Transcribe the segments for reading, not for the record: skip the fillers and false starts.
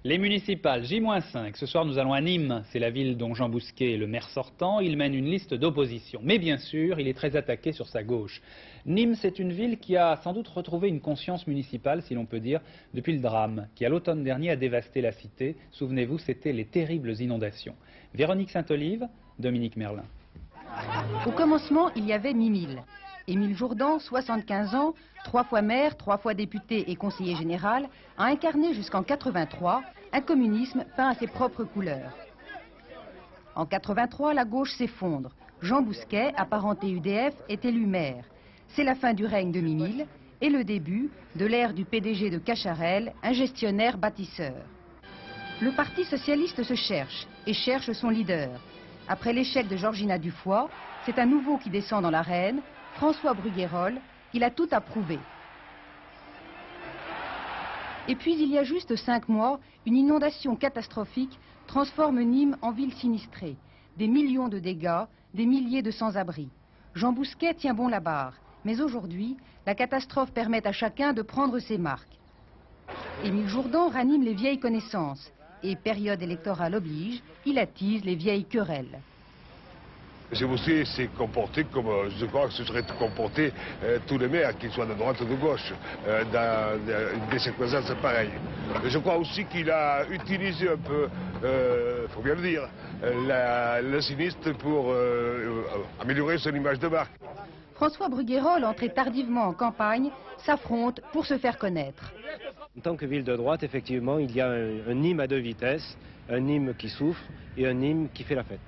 Les municipales, J-5. Ce soir, nous allons à Nîmes. C'est la ville dont Jean Bousquet est le maire sortant. Il mène une liste d'opposition. Mais bien sûr, il est très attaqué sur sa gauche. Nîmes, c'est une ville qui a sans doute retrouvé une conscience municipale, si l'on peut dire, depuis le drame, qui à l'automne dernier a dévasté la cité. Souvenez-vous, c'était les terribles inondations. Véronique Saint-Olive, Dominique Merlin. Au commencement, il y avait Mimile. Émile Jourdan, 75 ans, 3 fois maire, 3 fois député et conseiller général, a incarné jusqu'en 83 un communisme peint à ses propres couleurs. En 83, la gauche s'effondre. Jean Bousquet, apparenté UDF, est élu maire. C'est la fin du règne de Mimile et le début de l'ère du PDG de Cacharel, un gestionnaire bâtisseur. Le Parti socialiste se cherche et cherche son leader. Après l'échec de Georgina Dufoy, c'est un nouveau qui descend dans l'arène, François Bruguérol. Il a tout approuvé. Et puis il y a juste 5 mois, une inondation catastrophique transforme Nîmes en ville sinistrée. Des millions de dégâts, des milliers de sans-abri. Jean Bousquet tient bon la barre, mais aujourd'hui, la catastrophe permet à chacun de prendre ses marques. Émile Jourdan ranime les vieilles connaissances et, période électorale oblige, il attise les vieilles querelles. Jean Bousquet s'est comporté comme je crois que ce serait comporté tous les maires, qu'ils soient de droite ou de gauche, dans des circonstances pareilles. Je crois aussi qu'il a utilisé un peu, il faut bien le dire, le sinistre pour améliorer son image de marque. François Bruguérol, entré tardivement en campagne, s'affronte pour se faire connaître. En tant que ville de droite, effectivement, il y a un Nîmes à 2 vitesses, un Nîmes qui souffre et un Nîmes qui fait la fête.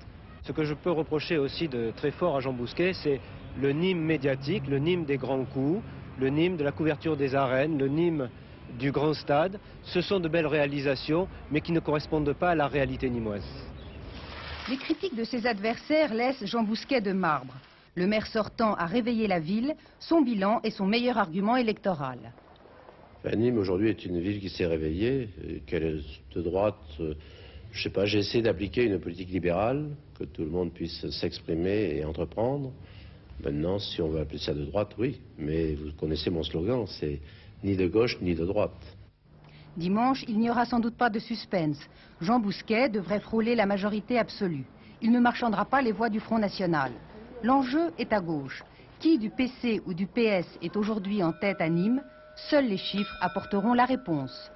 Ce que je peux reprocher aussi de très fort à Jean Bousquet, c'est le Nîmes médiatique, le Nîmes des grands coups, le Nîmes de la couverture des arènes, le Nîmes du grand stade. Ce sont de belles réalisations, mais qui ne correspondent pas à la réalité nîmoise. Les critiques de ses adversaires laissent Jean Bousquet de marbre. Le maire sortant a réveillé la ville, son bilan est son meilleur argument électoral. Nîmes aujourd'hui est une ville qui s'est réveillée, qu'elle est de droite. Je sais pas, j'ai essayé d'appliquer une politique libérale, que tout le monde puisse s'exprimer et entreprendre. Maintenant, si on veut appeler ça de droite, oui. Mais vous connaissez mon slogan, c'est ni de gauche ni de droite. Dimanche, il n'y aura sans doute pas de suspense. Jean Bousquet devrait frôler la majorité absolue. Il ne marchandera pas les voix du Front National. L'enjeu est à gauche. Qui du PC ou du PS est aujourd'hui en tête à Nîmes? Seuls les chiffres apporteront la réponse.